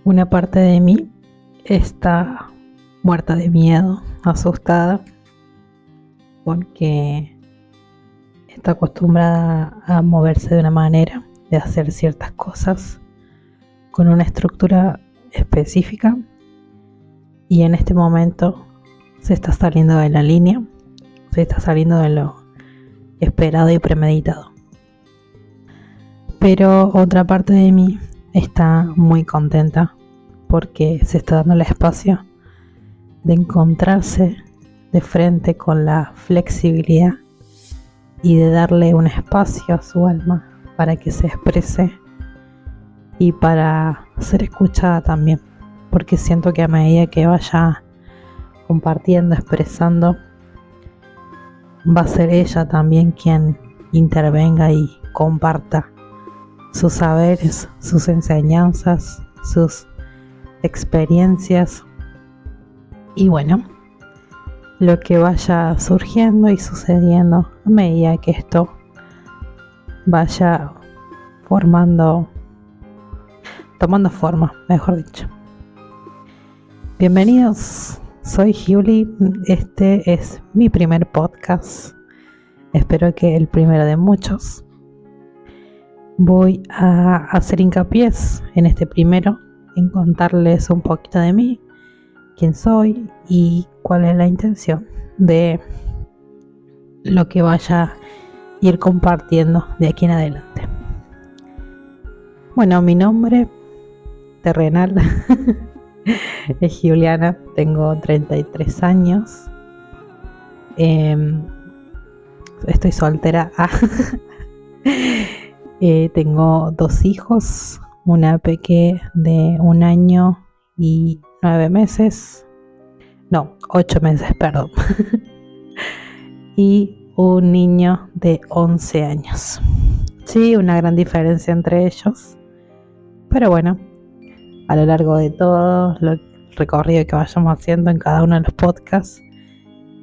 Una parte de mí está muerta de miedo, asustada, porque está acostumbrada a moverse de una manera, de hacer ciertas cosas con una estructura específica, y en este momento se está saliendo de la línea, se está saliendo de lo esperado y premeditado. Pero otra parte de mí está muy contenta porque se está dando el espacio de encontrarse de frente con la flexibilidad y de darle un espacio a su alma para que se exprese y para ser escuchada también, porque siento que a medida que vaya compartiendo, expresando, va a ser ella también quien intervenga y comparta sus saberes, sus enseñanzas, sus experiencias y bueno, lo que vaya surgiendo y sucediendo a medida que esto vaya tomando forma, mejor dicho. Bienvenidos, soy Julie, este es mi primer podcast, espero que el primero de muchos. Voy a hacer hincapié en este primero, en contarles un poquito de mí, quién soy y cuál es la intención de lo que vaya a ir compartiendo de aquí en adelante. Bueno, mi nombre terrenal es Juliana, tengo 33 años, estoy soltera. Tengo 2 hijos, una peque de 1 año y 9 meses, no, 8 meses, perdón, y un niño de 11 años. Sí, una gran diferencia entre ellos, pero bueno, a lo largo de todo el recorrido que vayamos haciendo en cada uno de los podcasts,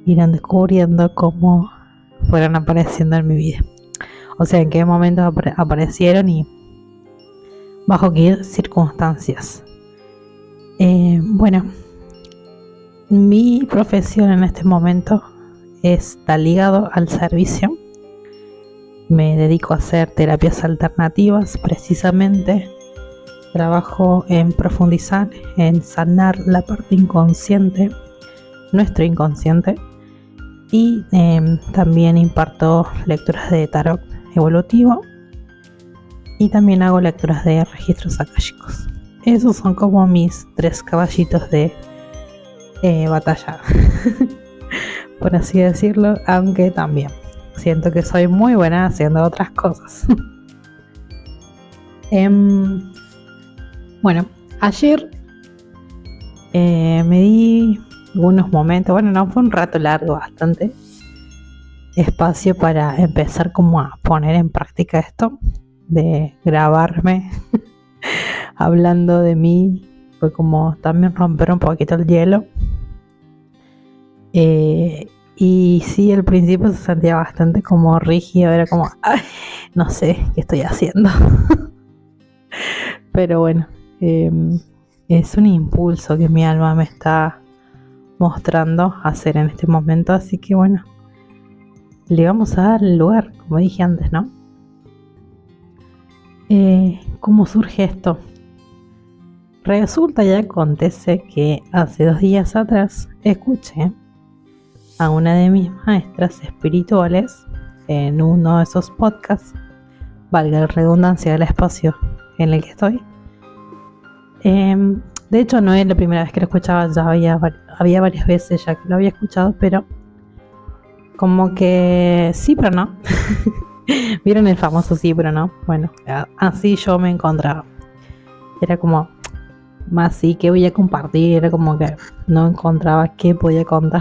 irán descubriendo cómo fueron apareciendo en mi vida. O sea, en qué momentos aparecieron y bajo qué circunstancias. Bueno, mi profesión en este momento está ligado al servicio. Me dedico a hacer terapias alternativas, precisamente. Trabajo en profundizar, en sanar la parte inconsciente, nuestro inconsciente, y también imparto lecturas de tarot evolutivo y también hago lecturas de registros akáshicos. Esos son como mis 3 caballitos de batalla, por así decirlo, aunque también siento que soy muy buena haciendo otras cosas. Bueno, ayer me di algunos momentos, bueno, no fue un rato largo, bastante espacio para empezar como a poner en práctica esto de grabarme hablando de mí. Fue como también romper un poquito el hielo, y sí, al principio se sentía bastante como rígido, era como ay, no sé qué estoy haciendo. Pero bueno, es un impulso que mi alma me está mostrando hacer en este momento, así que bueno, le vamos a dar el lugar, como dije antes, ¿no? ¿Cómo surge esto? Resulta y acontece que hace 2 días atrás escuché a una de mis maestras espirituales en uno de esos podcasts, valga la redundancia del espacio en el que estoy. De hecho, no es la primera vez que lo escuchaba, ya había varias veces ya que lo había escuchado, pero como que sí, pero no. ¿Vieron el famoso sí, pero no? Bueno, así yo me encontraba. Era como, más sí, ¿qué voy a compartir? Era como que no encontraba qué podía contar.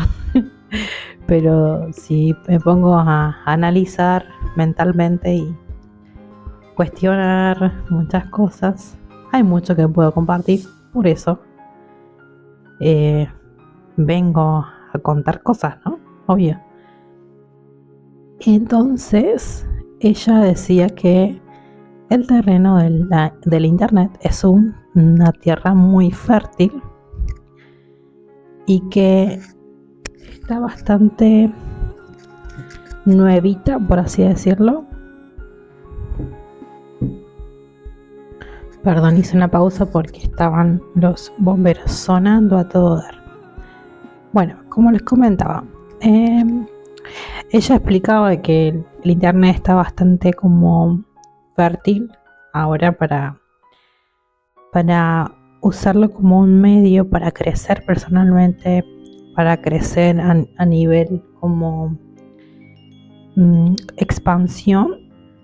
Pero si me pongo a analizar mentalmente y cuestionar muchas cosas, hay mucho que puedo compartir. Por eso vengo a contar cosas, ¿no? Obvio. Entonces ella decía que El terreno del internet es una tierra muy fértil y que está bastante nuevita, por así decirlo. Perdón, hice una pausa porque estaban los bomberos sonando a todo dar. Bueno, como les comentaba, ella explicaba que el internet está bastante como fértil ahora para usarlo como un medio para crecer personalmente, para crecer a nivel como expansión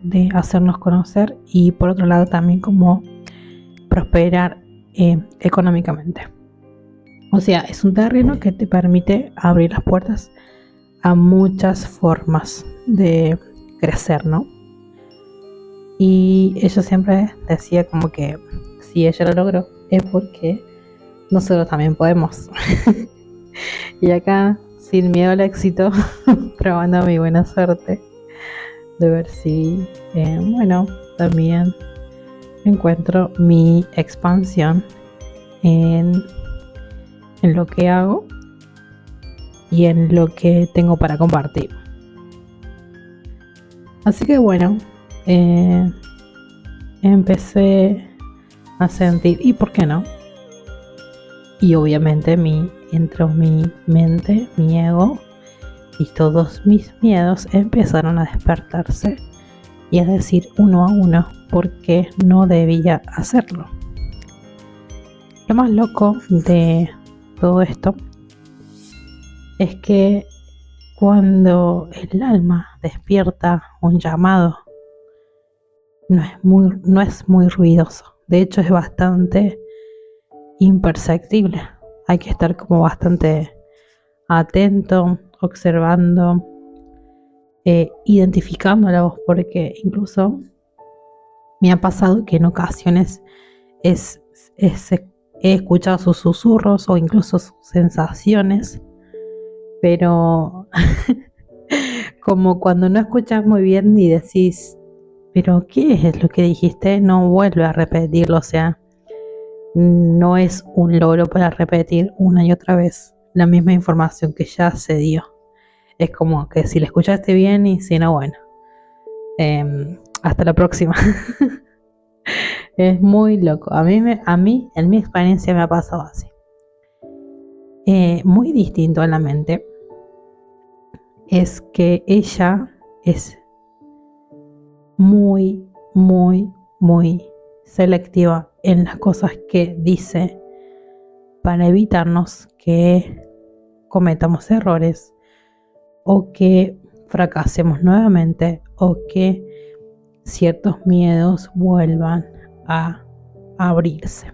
de hacernos conocer y por otro lado también como prosperar económicamente. O sea, es un terreno que te permite abrir las puertas a muchas formas de crecer, ¿no? Y ella siempre decía como que si ella lo logró es porque nosotros también podemos. Y acá, sin miedo al éxito, probando mi buena suerte de ver si, también encuentro mi expansión en lo que hago y en lo que tengo para compartir. Así que bueno, empecé a sentir, ¿y por qué no? Y obviamente entró mi mente, mi ego y todos mis miedos empezaron a despertarse y a decir uno a uno por qué no debía hacerlo. Lo más loco de todo esto es que cuando el alma despierta un llamado, no es muy ruidoso. De hecho, es bastante imperceptible. Hay que estar como bastante atento, observando, identificando la voz, porque incluso me ha pasado que en ocasiones he escuchado sus susurros o incluso sus sensaciones, pero como cuando no escuchas muy bien y decís, pero ¿qué es lo que dijiste? No vuelve a repetirlo, o sea, no es un logro para repetir una y otra vez la misma información que ya se dio. Es como que si la escuchaste bien y si no, bueno, hasta la próxima. Es muy loco. A mí, en mi experiencia me ha pasado así. Muy distinto a la mente es que ella es muy, muy, muy selectiva en las cosas que dice para evitarnos que cometamos errores o que fracasemos nuevamente o que ciertos miedos vuelvan a abrirse.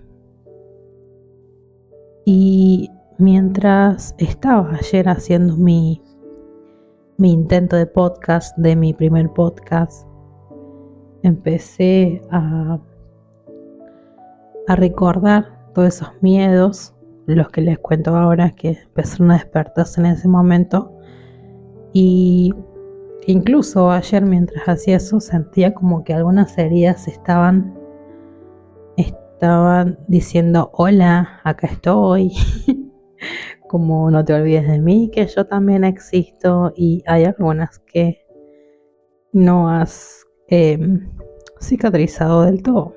Y mientras estaba ayer haciendo mi intento de podcast, de mi primer podcast, empecé a recordar todos esos miedos, los que les cuento ahora, que empezaron a despertarse en ese momento. Y incluso ayer mientras hacía eso sentía como que algunas heridas estaban diciendo hola, acá estoy. Como no te olvides de mí, que yo también existo. Y hay algunas que no has cicatrizado del todo.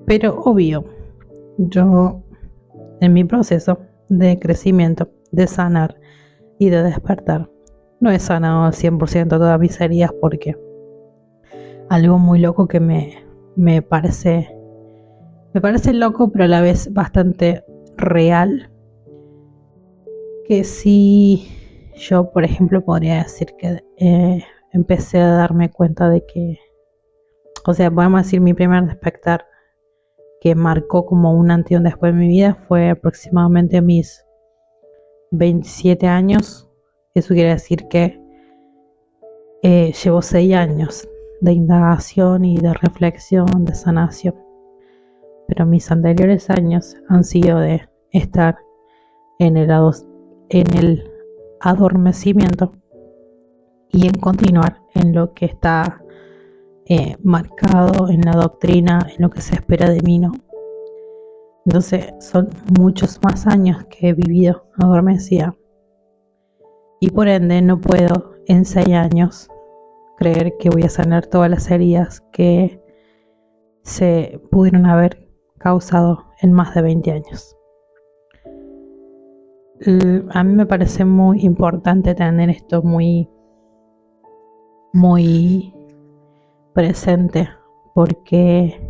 Pero obvio, yo en mi proceso de crecimiento, de sanar y de despertar, no he sanado al 100% todas mis heridas, porque algo muy loco que me parece loco, pero a la vez bastante real, que sí, yo por ejemplo podría decir que empecé a darme cuenta de que, o sea, podemos decir mi primer despertar que marcó como un antes y un después en mi vida fue aproximadamente mis 27 años. Eso quiere decir que llevo 6 años de indagación y de reflexión, de sanación. Pero mis anteriores años han sido de estar en el adormecimiento y en continuar en lo que está marcado en la doctrina, en lo que se espera de mí, ¿no? Entonces son muchos más años que he vivido adormecida y por ende no puedo en 6 años creer que voy a sanar todas las heridas que se pudieron haber causado en más de 20 años. A mí me parece muy importante tener esto muy presente porque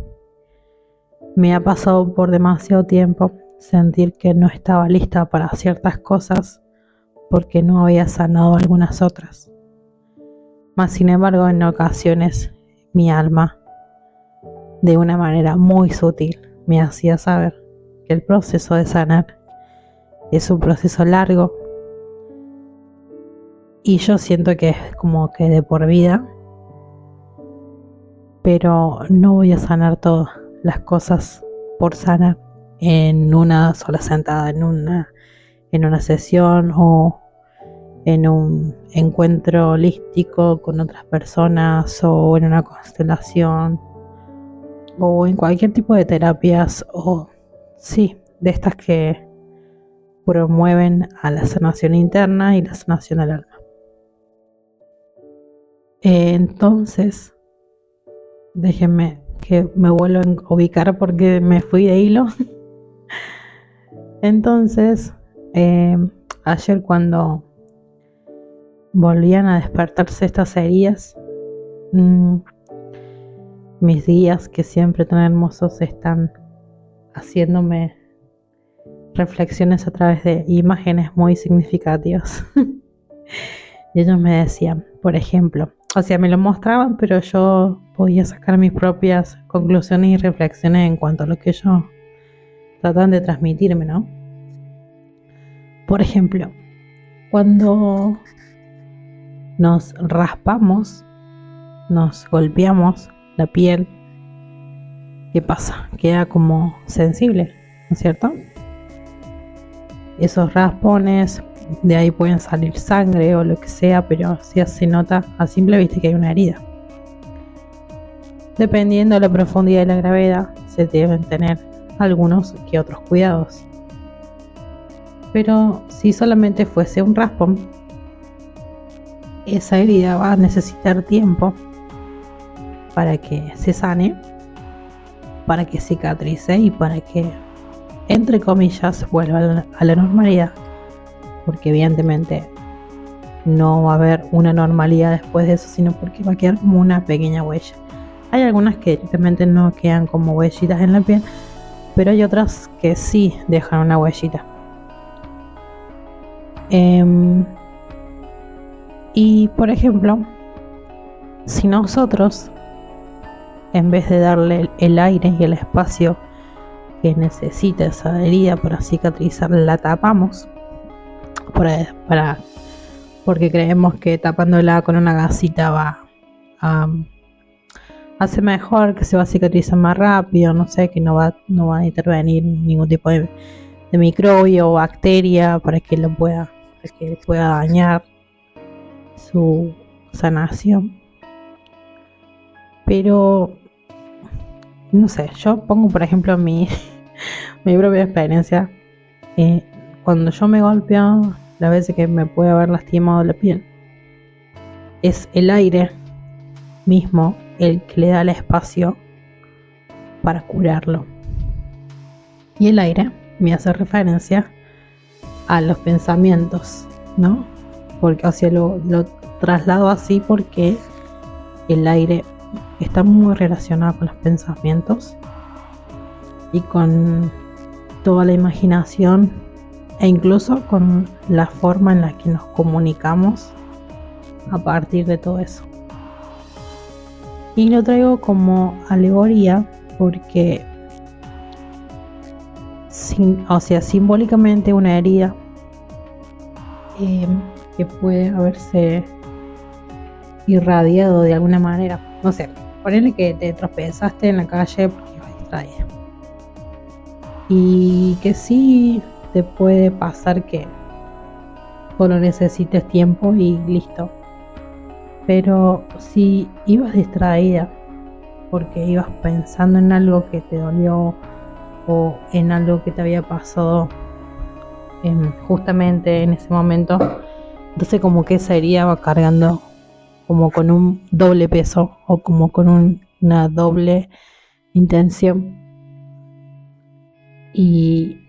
me ha pasado por demasiado tiempo sentir que no estaba lista para ciertas cosas porque no había sanado algunas otras. Mas sin embargo, en ocasiones mi alma, de una manera muy sutil, me hacía saber que el proceso de sanar es un proceso largo y yo siento que es como que de por vida, pero no voy a sanar todas las cosas por sanar en una sola sentada, en una sesión o en un encuentro holístico con otras personas o en una constelación o en cualquier tipo de terapias o sí, de estas que promueven a la sanación interna y la sanación del alma. Entonces, déjenme que me vuelvo a ubicar porque me fui de hilo. Entonces, ayer cuando volvían a despertarse estas heridas, mis días que siempre tan hermosos están haciéndome reflexiones a través de imágenes muy significativas. Y ellos me decían, por ejemplo, o sea, me lo mostraban, pero yo podía sacar mis propias conclusiones y reflexiones en cuanto a lo que ellos tratan de transmitirme, ¿no? Por ejemplo, cuando nos raspamos, nos golpeamos la piel, ¿qué pasa? Queda como sensible, ¿no es cierto? Esos raspones, de ahí pueden salir sangre o lo que sea, pero sí se nota a simple vista que hay una herida. Dependiendo de la profundidad y la gravedad, se deben tener algunos que otros cuidados. Pero si solamente fuese un raspón, esa herida va a necesitar tiempo para que se sane, para que cicatrice y para que, entre comillas, vuelva a la normalidad, porque evidentemente no va a haber una normalidad después de eso, sino porque va a quedar como una pequeña huella. Hay algunas que directamente no quedan como huellitas en la piel, pero hay otras que sí dejan una huellita. Y por ejemplo, si nosotros, en vez de darle el aire y el espacio que necesita esa herida para cicatrizar, la tapamos porque creemos que tapándola con una gasita va a hace mejor, que se va a cicatrizar más rápido, no sé, que no va a intervenir ningún tipo de microbio o bacteria para que pueda dañar su sanación. Pero no sé, yo pongo por ejemplo mi propia experiencia. Cuando yo me golpeo, las veces que me puede haber lastimado la piel, es el aire mismo el que le da el espacio para curarlo. Y el aire me hace referencia a los pensamientos, ¿no? Porque lo traslado así porque el aire está muy relacionado con los pensamientos y con toda la imaginación e incluso con la forma en la que nos comunicamos a partir de todo eso. Y lo traigo como alegoría porque simbólicamente una herida que puede haberse irradiado de alguna manera. No sé, ponele que te tropezaste en la calle porque ibas distraída. Y que sí te puede pasar que solo necesites tiempo y listo. Pero si ibas distraída porque ibas pensando en algo que te dolió o en algo que te había pasado justamente en ese momento. Entonces como que esa herida va cargando como con un doble peso o como con una doble intención, y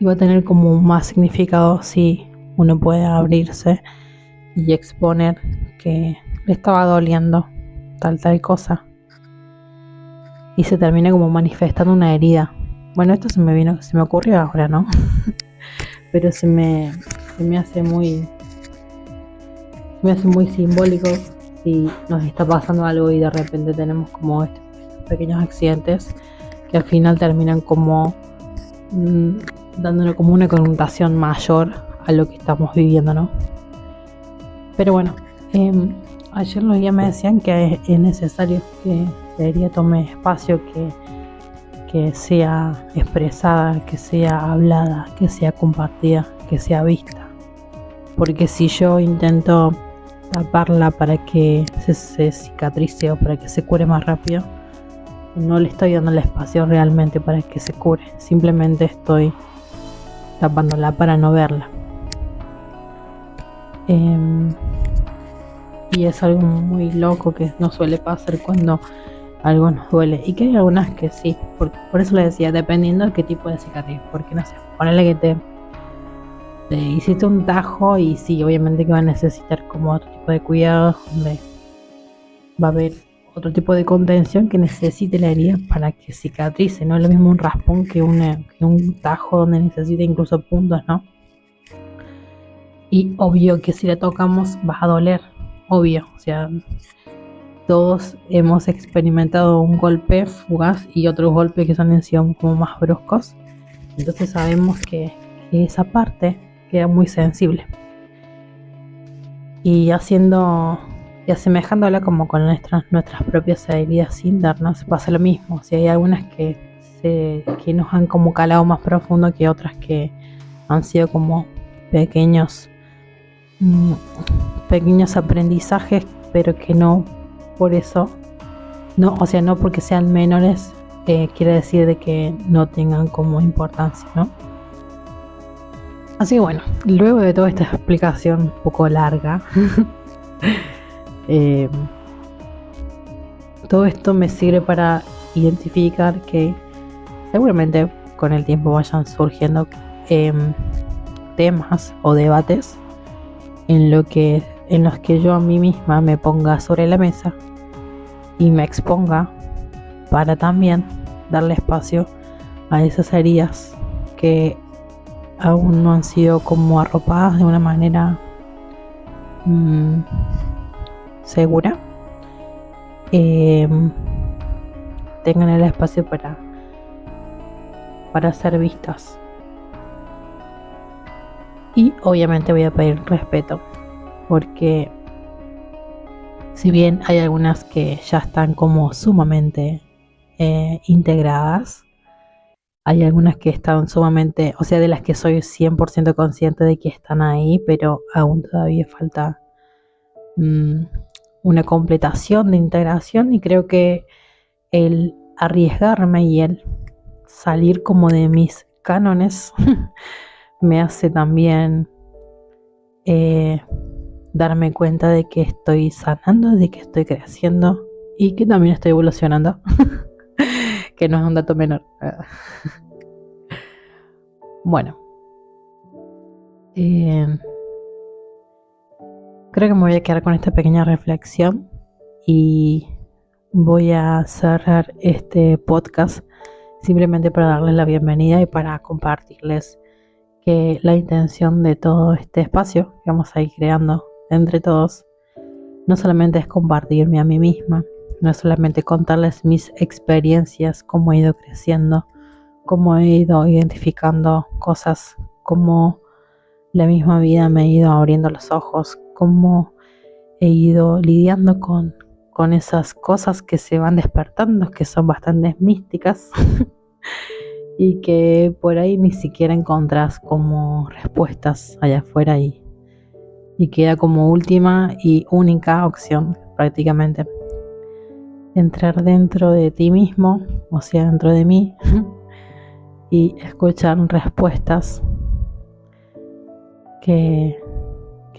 va a tener como más significado si uno puede abrirse y exponer que le estaba doliendo tal cosa y se termina como manifestando una herida. Bueno, esto se me ocurrió ahora, ¿no? Pero se me hace muy simbólico si nos está pasando algo y de repente tenemos como estos pequeños accidentes que al final terminan como dándole como una connotación mayor a lo que estamos viviendo, ¿no? Pero bueno, ayer los días me decían que es necesario que la herida tome espacio, que sea expresada, que sea hablada, que sea compartida, que sea vista. Porque si yo intento taparla para que se cicatrice o para que se cure más rápido, no le estoy dando el espacio realmente para que se cure. Simplemente estoy tapándola para no verla. Y es algo muy loco que no suele pasar cuando algo nos duele, y que hay algunas que sí, por eso le decía, dependiendo de qué tipo de cicatriz, porque no sé, ponele que te hiciste un tajo y sí, obviamente que va a necesitar como otro tipo de cuidado, donde va a haber otro tipo de contención que necesite la herida para que cicatrice. No es lo mismo un raspón que un tajo donde necesita incluso puntos, ¿no? Y obvio que si la tocamos va a doler, obvio, o sea, todos hemos experimentado un golpe fugaz y otros golpes que son en sí como más bruscos, entonces sabemos que esa parte queda muy sensible. Y asemejándola como con nuestras propias heridas internas, pasa lo mismo. O sea, hay algunas que nos han como calado más profundo que otras que han sido como pequeños aprendizajes, pero que no por eso, no, o sea, no porque sean menores quiere decir de que no tengan como importancia, ¿no? Así que bueno, luego de toda esta explicación un poco larga, todo esto me sirve para identificar que seguramente con el tiempo vayan surgiendo temas o debates en los que yo a mí misma me ponga sobre la mesa y me exponga para también darle espacio a esas heridas que aún no han sido como arropadas de una manera segura, tengan el espacio para ser vistas. Y obviamente voy a pedir respeto, porque si bien hay algunas que ya están como sumamente integradas, hay algunas que están sumamente, o sea, de las que soy 100% consciente de que están ahí, pero aún todavía falta una completación de integración, y creo que el arriesgarme y el salir como de mis cánones me hace también darme cuenta de que estoy sanando, de que estoy creciendo y que también estoy evolucionando, que no es un dato menor. Bueno, creo que me voy a quedar con esta pequeña reflexión y voy a cerrar este podcast simplemente para darles la bienvenida y para compartirles que la intención de todo este espacio que vamos a ir creando entre todos no solamente es compartirme a mí misma, no es solamente contarles mis experiencias, cómo he ido creciendo, cómo he ido identificando cosas, cómo la misma vida me ha ido abriendo los ojos, cómo he ido lidiando con esas cosas que se van despertando, que son bastante místicas y que por ahí ni siquiera encontrás como respuestas allá afuera, y queda como última y única opción prácticamente. entrar dentro de ti mismo, o sea, dentro de mí, y escuchar respuestas que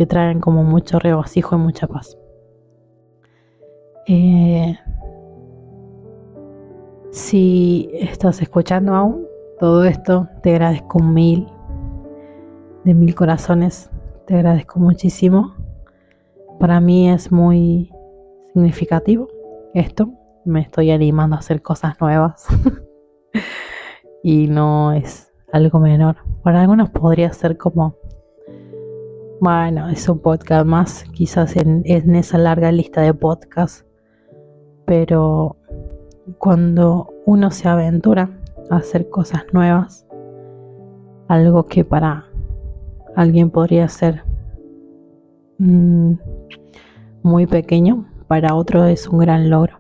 traen como mucho regocijo y mucha paz. Si estás escuchando aún todo esto, te agradezco de mil corazones, te agradezco muchísimo. Para mí es muy significativo esto, me estoy animando a hacer cosas nuevas y no es algo menor. Para algunos podría ser como, bueno, es un podcast más, quizás en esa larga lista de podcasts, pero cuando uno se aventura a hacer cosas nuevas, algo que para alguien podría ser muy pequeño, para otro es un gran logro.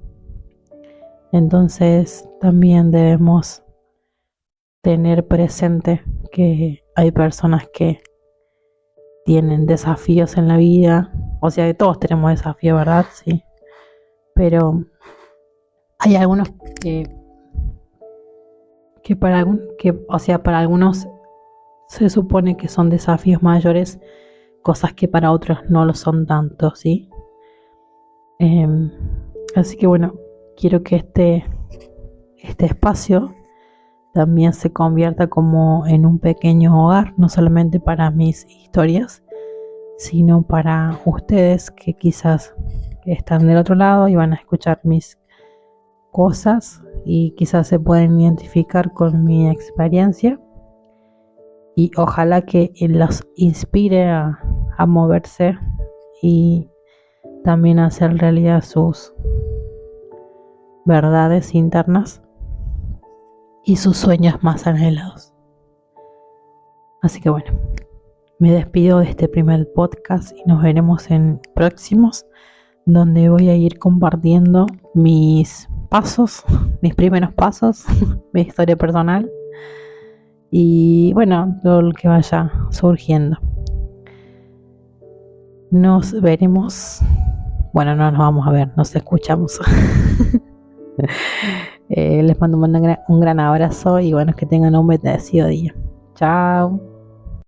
Entonces también debemos tener presente que hay personas que tienen desafíos en la vida, o sea que todos tenemos desafíos, ¿verdad? Sí, pero hay algunos que para algunos se supone que son desafíos mayores, cosas que para otros no lo son tanto, ¿sí? Así que bueno, quiero que este espacio también se convierta como en un pequeño hogar, no solamente para mis historias, sino para ustedes que quizás están del otro lado y van a escuchar mis cosas y quizás se pueden identificar con mi experiencia, y ojalá que los inspire a moverse y también a hacer realidad sus verdades internas y sus sueños más anhelados. Así que bueno, me despido de este primer podcast y nos veremos en próximos, donde voy a ir compartiendo mis pasos, mis primeros pasos, mi historia personal y bueno, lo que vaya surgiendo. Nos veremos, bueno, no nos vamos a ver, nos escuchamos. Les mando un gran abrazo y bueno, que tengan un bendecido día. Chao.